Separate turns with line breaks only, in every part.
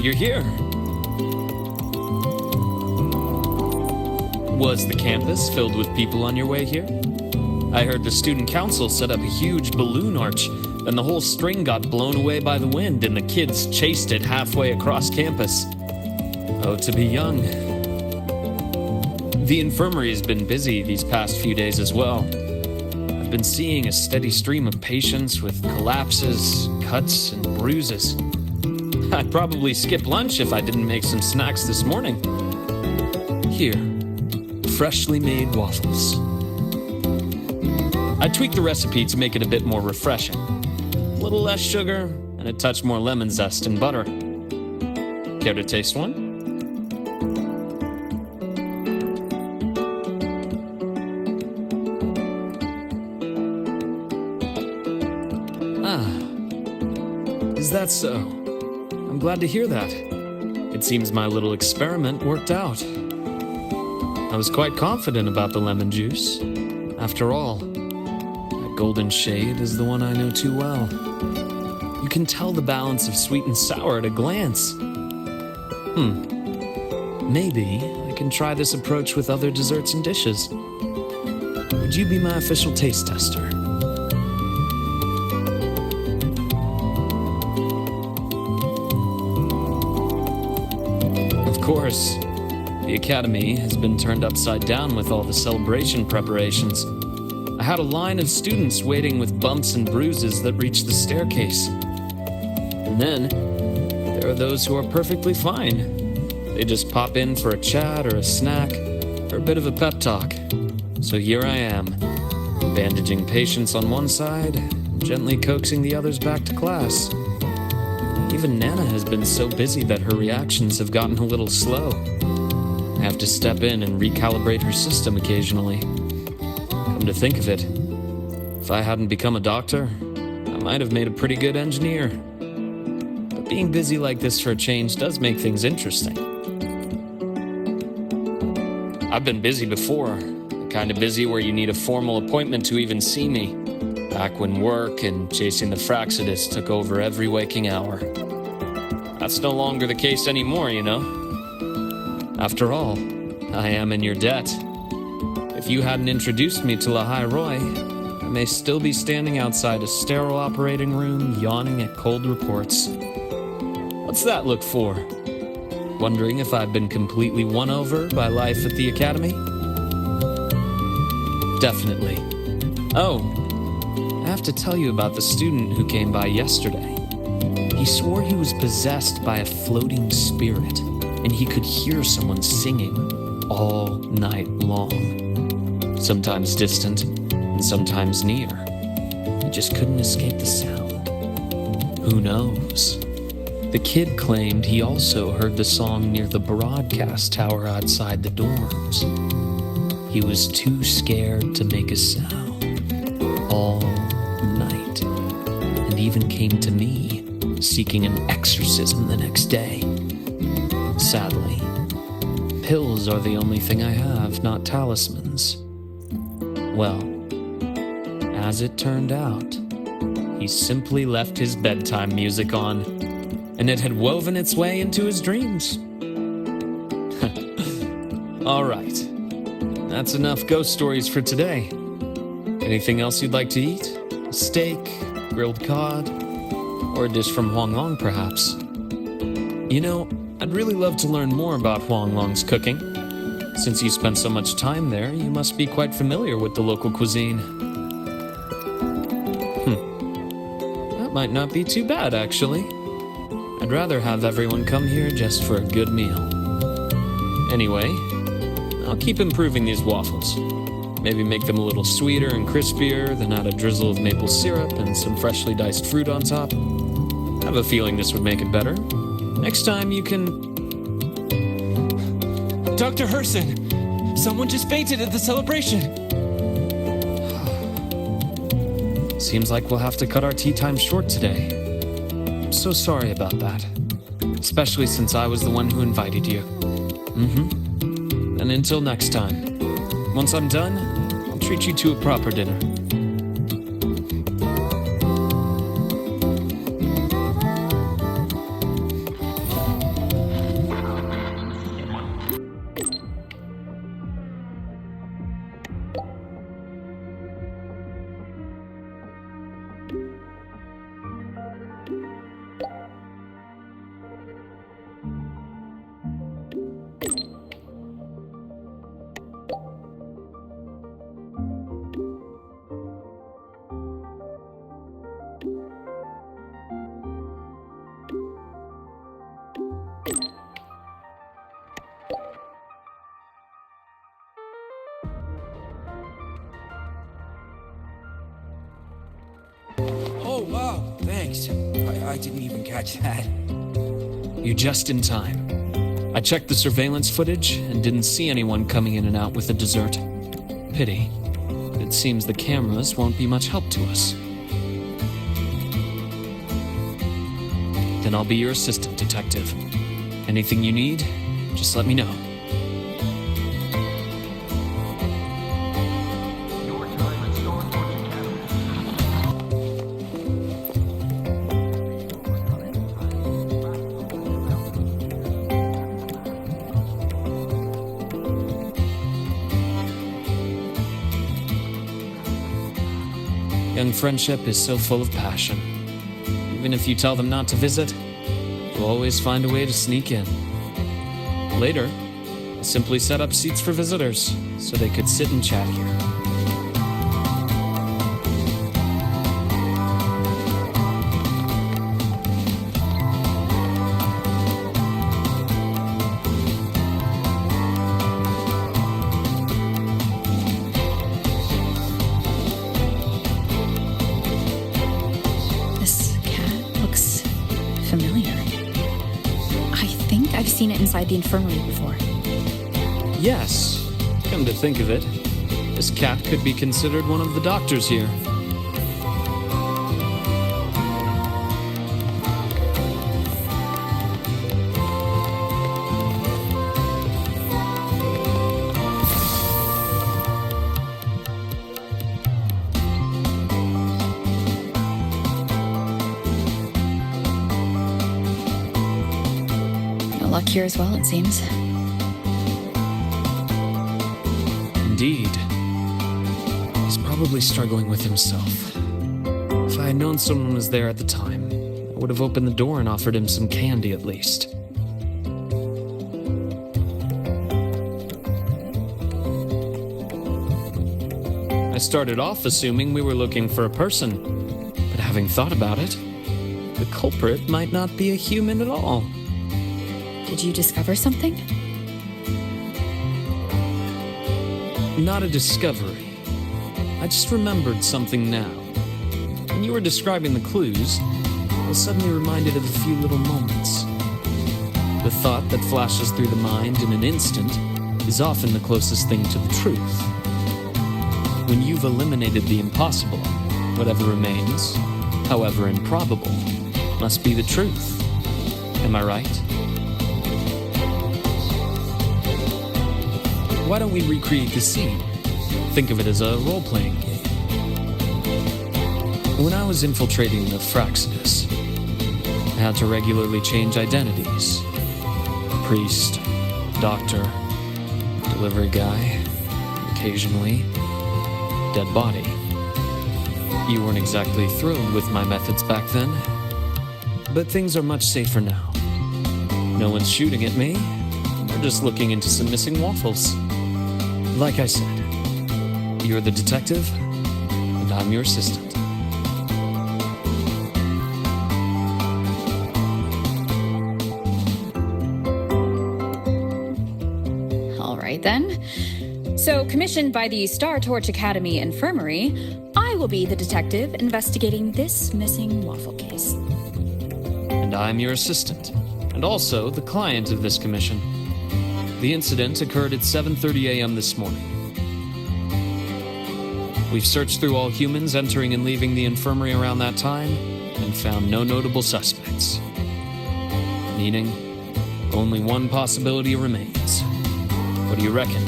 you're here. Was the campus filled with people on your way here? I heard the student council set up a huge balloon arch, and the whole string got blown away by the wind, and the kids chased it halfway across campus. Oh, to be young. The infirmary's been busy these past few days as well. I've been seeing a steady stream of patients with collapses, cuts, and bruises. I'd probably skip lunch if I didn't make some snacks this morning. Here, freshly made waffles. I tweaked the recipe to make it a bit more refreshing. A little less sugar and a touch more lemon zest and butter. Care to taste one? Is that so? I'm glad to hear that. It seems my little experiment worked out. I was quite confident about the lemon juice. After all, that golden shade is the one I know too well. You can tell the balance of sweet and sour at a glance. Maybe I can try this approach with other desserts and dishes. Would you be my official taste tester? Of course, the academy has been turned upside down with all the celebration preparations. I had a line of students waiting with bumps and bruises that reached the staircase. And then, there are those who are perfectly fine. They just pop in for a chat or a snack or a bit of a pep talk. So here I am, bandaging patients on one side, gently coaxing the others back to class. Even Nana has been so busy that her reactions have gotten a little slow. I have to step in and recalibrate her system occasionally. Come to think of it, if I hadn't become a doctor, I might have made a pretty good engineer. But being busy like this for a change does make things interesting. I've been busy before, the kind of busy where you need a formal appointment to even see me. Back when work and chasing the Fraxidus took over every waking hour. That's no longer the case anymore, you know. After all, I am in your debt. If you hadn't introduced me to Lahai Roy, I may still be standing outside a sterile operating room, yawning at cold reports. What's that look for? Wondering if I've been completely won over by life at the academy? Definitely. Oh, I have to tell you about the student who came by yesterday. He swore he was possessed by a floating spirit, and he could hear someone singing all night long. Sometimes distant, and sometimes near. He just couldn't escape the sound. Who knows? The kid claimed he also heard the song near the broadcast tower outside the dorms. He was too scared to make a sound all night, and even came to me, seeking an exorcism the next day. Sadly, pills are the only thing I have, not talismans. Well, as it turned out, he simply left his bedtime music on, and it had woven its way into his dreams. All right, that's enough ghost stories for today. Anything else you'd like to eat? A steak, grilled cod, or a dish from Huang Long, perhaps? You know, I'd really love to learn more about Huang Long's cooking. Since you spent so much time there, you must be quite familiar with the local cuisine. That might not be too bad, actually. I'd rather have everyone come here just for a good meal. Anyway, I'll keep improving these waffles. Maybe make them a little sweeter and crispier, then add a drizzle of maple syrup and some freshly diced fruit on top. I have a feeling this would make it better. Next time you can...
Dr. Herson! Someone just fainted at the celebration!
Seems like we'll have to cut our tea time short today. I'm so sorry about that. Especially since I was the one who invited you. And until next time. Once I'm done, I'll treat you to a proper dinner.
I didn't even catch that.
You're just in time. I checked the surveillance footage and didn't see anyone coming in and out with a dessert. Pity. It seems the cameras won't be much help to us. Then I'll be your assistant, detective. Anything you need, just let me know. Young friendship is so full of passion. Even if you tell them not to visit, they'll always find a way to sneak in. Later, I simply set up seats for visitors so they could sit and chat here.
Familiar. I think I've seen it inside the infirmary before.
Yes, come to think of it, this cat could be considered one of the doctors here.
Luck here as well, it seems.
Indeed. He's probably struggling with himself. If I had known someone was there at the time, I would have opened the door and offered him some candy at least. I started off assuming we were looking for a person, but having thought about it, the culprit might not be a human at all.
Did you discover something?
Not a discovery. I just remembered something now. When you were describing the clues, I was suddenly reminded of a few little moments. The thought that flashes through the mind in an instant is often the closest thing to the truth. When you've eliminated the impossible, whatever remains, however improbable, must be the truth. Am I right? Why don't we recreate the scene? Think of it as a role-playing game. When I was infiltrating the Fraxidus, I had to regularly change identities. Priest, doctor, delivery guy, occasionally, dead body. You weren't exactly thrilled with my methods back then, but things are much safer now. No one's shooting at me, we're just looking into some missing waffles. Like I said, you're the detective, and I'm your assistant.
All right, then. So, commissioned by the Star Torch Academy Infirmary, I will be the detective investigating this missing waffle case.
And I'm your assistant, and also the client of this commission. The incident occurred at 7:30 a.m. this morning. We've searched through all humans entering and leaving the infirmary around that time and found no notable suspects. Meaning, only one possibility remains. What do you reckon?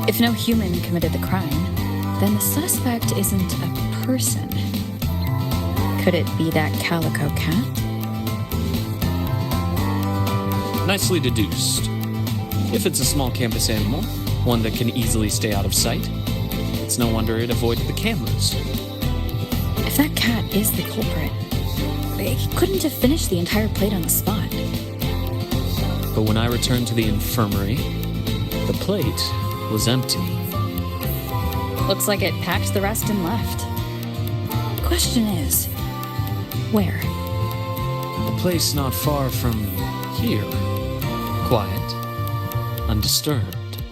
If no human committed the crime, then the suspect isn't a person. Could it be that calico cat?
Nicely deduced. If it's a small campus animal, one that can easily stay out of sight, it's no wonder it avoided the cameras.
If that cat is the culprit, he couldn't have finished the entire plate on the spot.
But when I returned to the infirmary, the plate was empty.
Looks like it packed the rest and left. Question is, where?
A place not far from here. Quiet. Undisturbed.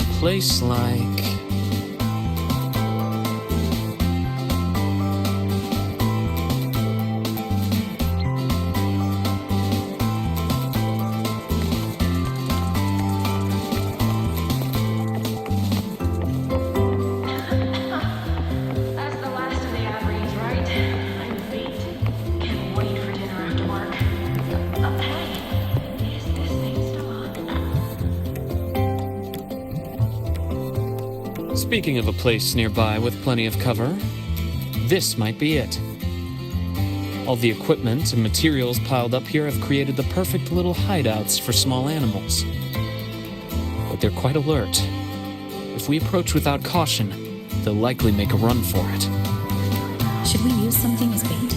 A place like... Speaking of a place nearby with plenty of cover, this might be it. All the equipment and materials piled up here have created the perfect little hideouts for small animals. But they're quite alert. If we approach without caution, they'll likely make a run for it.
Should we use something as bait?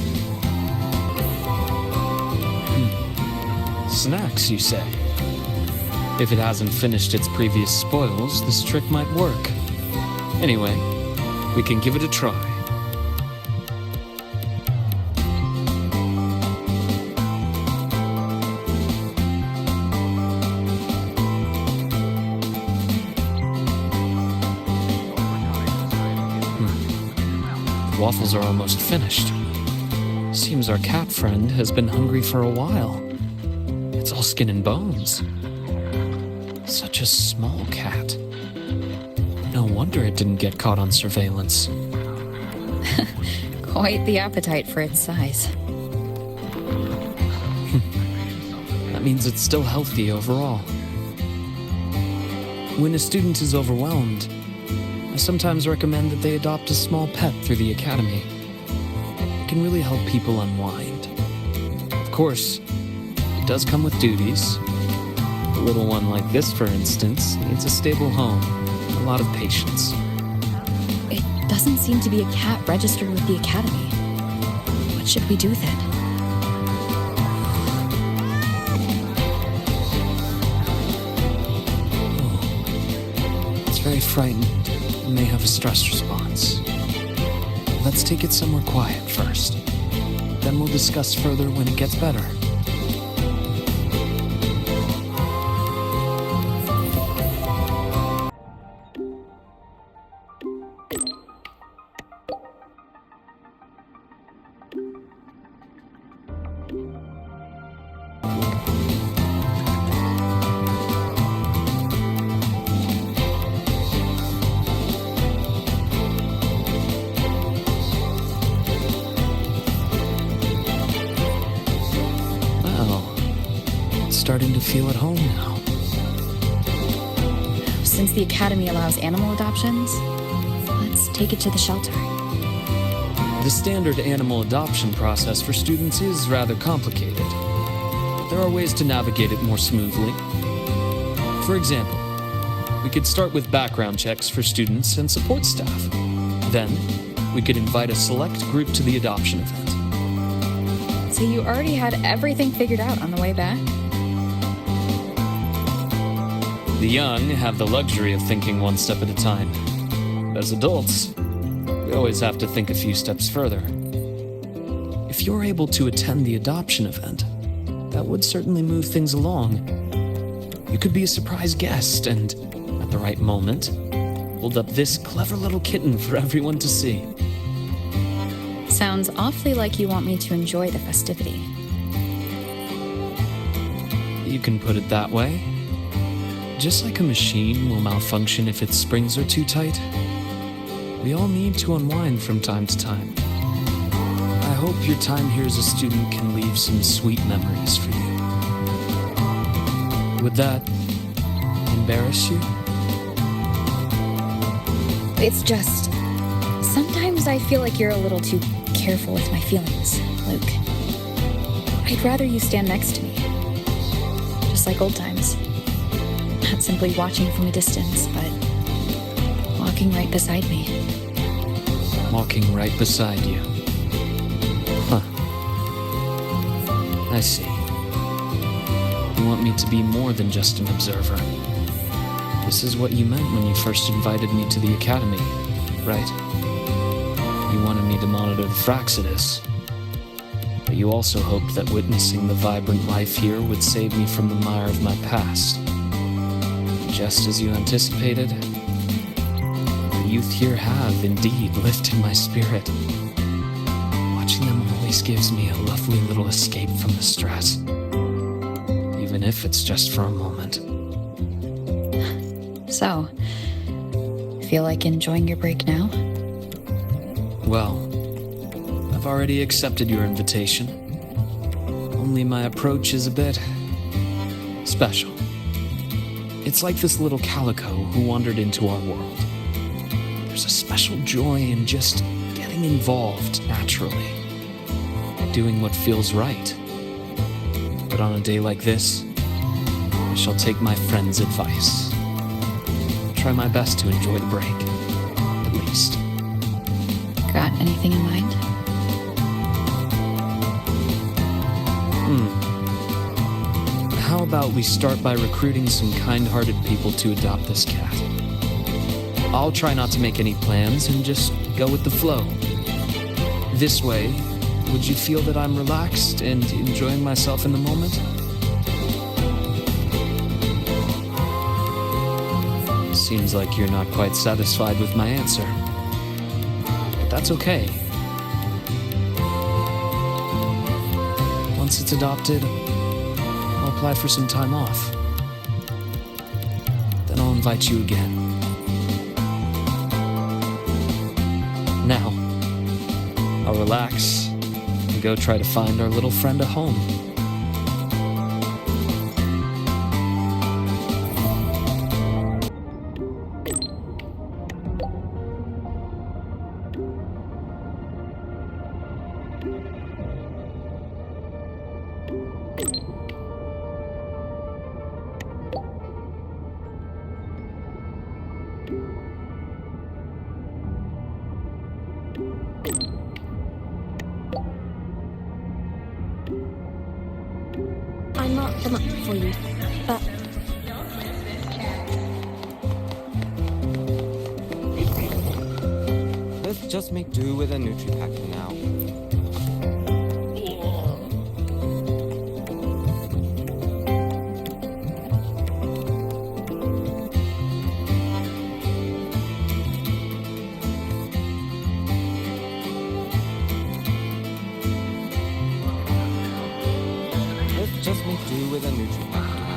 Snacks, you say? If it hasn't finished its previous spoils, this trick might work. Anyway, we can give it a try. Waffles are almost finished. Seems our cat friend has been hungry for a while. It's all skin and bones. Such a small cat. No wonder it didn't get caught on surveillance.
Quite the appetite for its size.
That means it's still healthy overall. When a student is overwhelmed, I sometimes recommend that they adopt a small pet through the academy. It can really help people unwind. Of course, it does come with duties. A little one like this, for instance, needs a stable home and a lot of patience.
It doesn't seem to be a cat registered with the academy. What should we do then?
It's very frightened. It may have a stress response. Let's take it somewhere quiet first. Then we'll discuss further when it gets better. Starting to feel at home now.
Since the academy allows animal adoptions, let's take it to the shelter.
The standard animal adoption process for students is rather complicated. There are ways to navigate it more smoothly. For example, we could start with background checks for students and support staff. Then, we could invite a select group to the adoption event.
So you already had everything figured out on the way back?
The young have the luxury of thinking one step at a time. As adults, we always have to think a few steps further. If you're able to attend the adoption event, that would certainly move things along. You could be a surprise guest and, at the right moment, hold up this clever little kitten for everyone to see.
Sounds awfully like you want me to enjoy the festivity.
You can put it that way. Just like a machine will malfunction if its springs are too tight, we all need to unwind from time to time. I hope your time here as a student can leave some sweet memories for you. Would that embarrass you?
It's just, sometimes I feel like you're a little too careful with my feelings, Luke. I'd rather you stand next to me, just like old times. Not simply watching from a distance, but walking right beside me.
Walking right beside you. Huh. I see. You want me to be more than just an observer. This is what you meant when you first invited me to the academy, right? You wanted me to monitor the Fraxidus. But you also hoped that witnessing the vibrant life here would save me from the mire of my past. Just as you anticipated, the youth here have indeed lifted my spirit. Watching them always gives me a lovely little escape from the stress, even if it's just for a moment.
So, feel like enjoying your break now?
Well, I've already accepted your invitation. Only my approach is a bit special. It's like this little calico who wandered into our world. There's a special joy in just getting involved naturally, doing what feels right. But on a day like this, I shall take my friend's advice. Try my best to enjoy the break, at least.
Got anything in mind?
How about we start by recruiting some kind-hearted people to adopt this cat? I'll try not to make any plans and just go with the flow. This way, would you feel that I'm relaxed and enjoying myself in the moment? Seems like you're not quite satisfied with my answer. But that's okay. Once it's adopted, I'll apply for some time off. Then I'll invite you again. Now, I'll relax and go try to find our little friend a home.
I marked them up for you, but
Let's just make do with a Nutri-Pack for now. Let's just make do with a Nutri-Pack for now.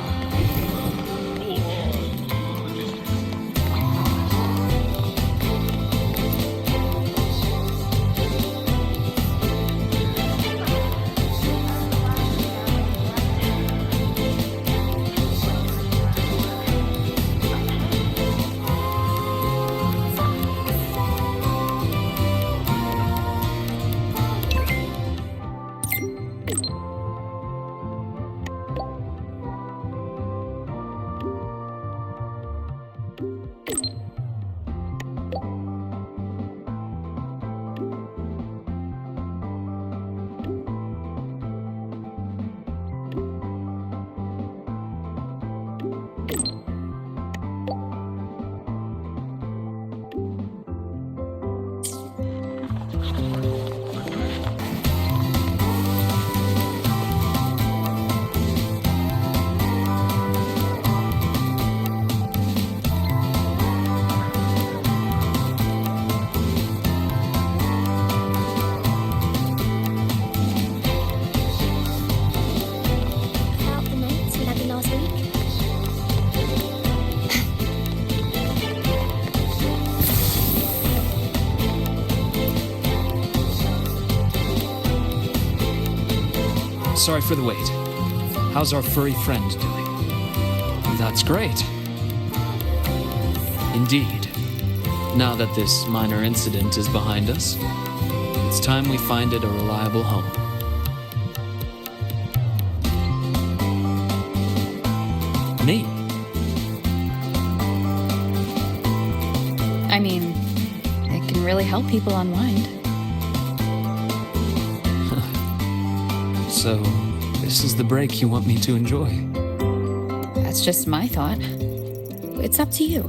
about the notes we had in last week.
Sorry for the wait. How's our furry friend doing? That's great. Indeed. Now that this minor incident is behind us, it's time we find it a reliable home. Neat.
I mean, it can really help people unwind.
So, this is the break you want me to enjoy.
That's just my thought. It's up to you.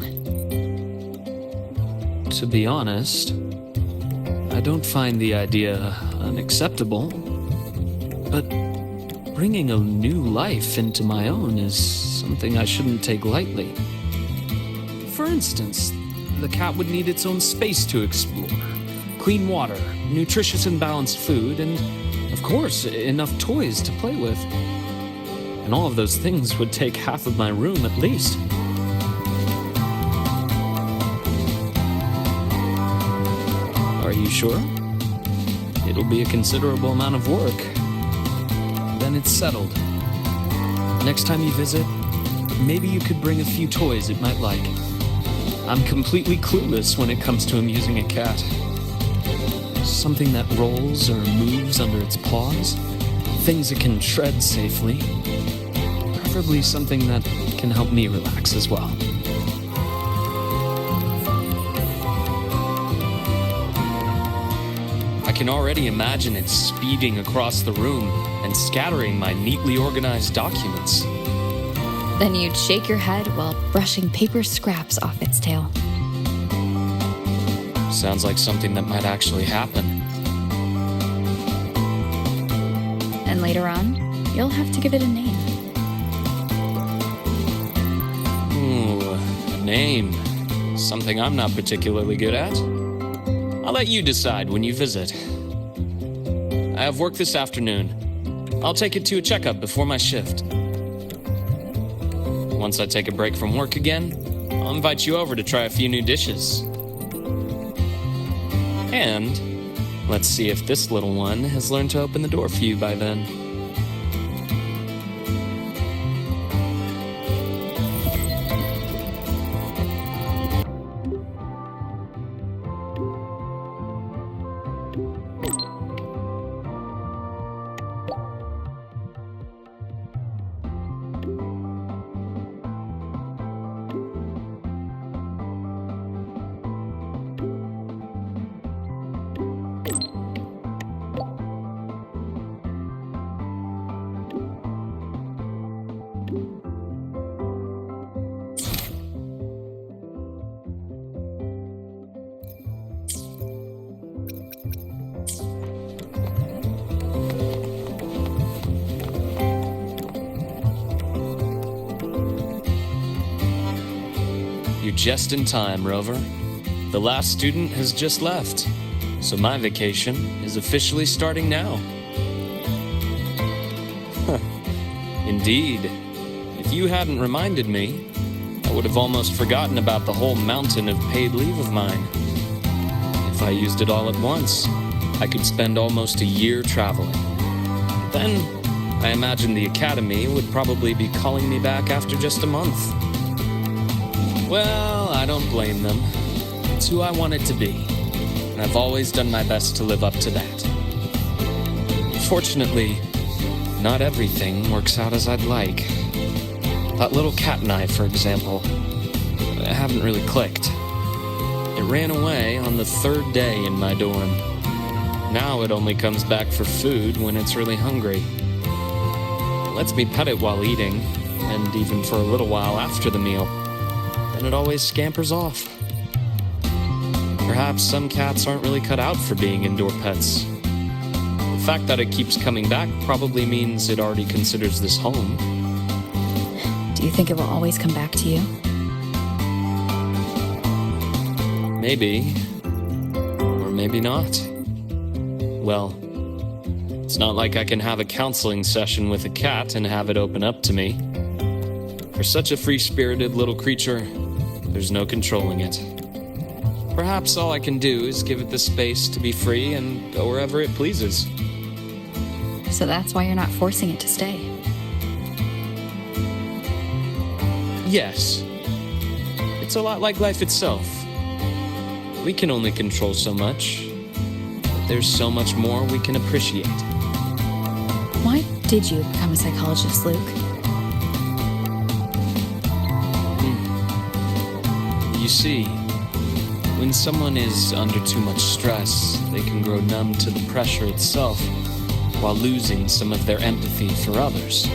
To be honest, I don't find the idea unacceptable, but bringing a new life into my own is something I shouldn't take lightly. For instance, the cat would need its own space to explore, clean water, nutritious and balanced food, and, of course, enough toys to play with. And all of those things would take half of my room at least. Are you sure? It'll be a considerable amount of work. Then it's settled. Next time you visit, maybe you could bring a few toys it might like. I'm completely clueless when it comes to amusing a cat. Something that rolls or moves under its paws, things it can tread safely, preferably something that can help me relax as well. I can already imagine it speeding across the room and scattering my neatly organized documents.
Then you'd shake your head while brushing paper scraps off its tail.
Sounds like something that might actually happen.
And later on, you'll have to give it a name.
Ooh, a name. Something I'm not particularly good at. I'll let you decide when you visit. I have work this afternoon. I'll take it to a checkup before my shift. Once I take a break from work again, I'll invite you over to try a few new dishes. And let's see if this little one has learned to open the door for you by then. You're just in time, Rover. The last student has just left, so my vacation is officially starting now. Indeed. If you hadn't reminded me, I would have almost forgotten about the whole mountain of paid leave of mine. If I used it all at once, I could spend almost a year traveling. Then, I imagine the academy would probably be calling me back after just a month. Well, I don't blame them. It's who I wanted to be, and I've always done my best to live up to that. Fortunately, not everything works out as I'd like. That little cat and I, for example, haven't really clicked. It ran away on the third day in my dorm. Now it only comes back for food when it's really hungry. It lets me pet it while eating, and even for a little while after the meal. Then it always scampers off. Perhaps some cats aren't really cut out for being indoor pets. The fact that it keeps coming back probably means it already considers this home.
Do you think it will always come back to you?
Maybe. Or maybe not. Well, it's not like I can have a counseling session with a cat and have it open up to me. For such a free-spirited little creature, there's no controlling it. Perhaps all I can do is give it the space to be free and go wherever it pleases.
So that's why you're not forcing it to stay.
Yes. It's a lot like life itself. We can only control so much. But there's so much more we can appreciate.
Why did you become a psychologist, Luke?
You see, when someone is under too much stress, they can grow numb to the pressure itself while losing some of their empathy for others.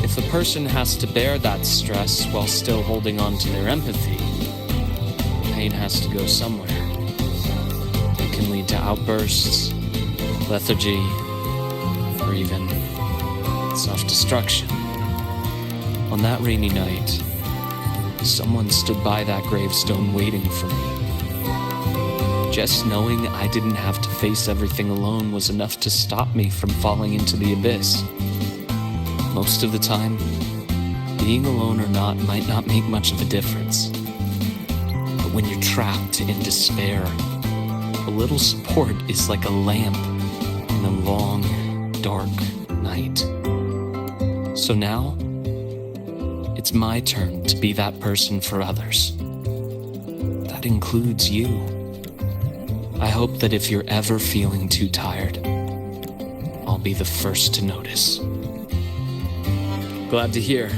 If a person has to bear that stress while still holding on to their empathy, the pain has to go somewhere. It can lead to outbursts, lethargy, or even self-destruction. On that rainy night, someone stood by that gravestone waiting for me. Just knowing I didn't have to face everything alone was enough to stop me from falling into the abyss. Most of the time, being alone or not might not make much of a difference. But when you're trapped in despair, a little support is like a lamp in a long, dark night. So now, it's my turn to be that person for others. that includes you. I hope that if you're ever feeling too tired, I'll be the first to notice. Glad to hear.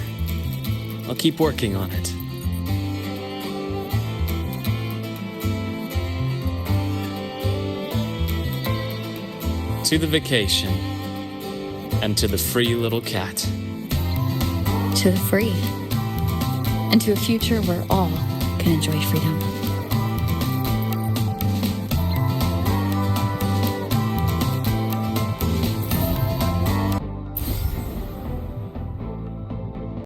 I'll keep working on it. To the vacation, and to the free little cat.
To the free. And to a future where all can enjoy freedom.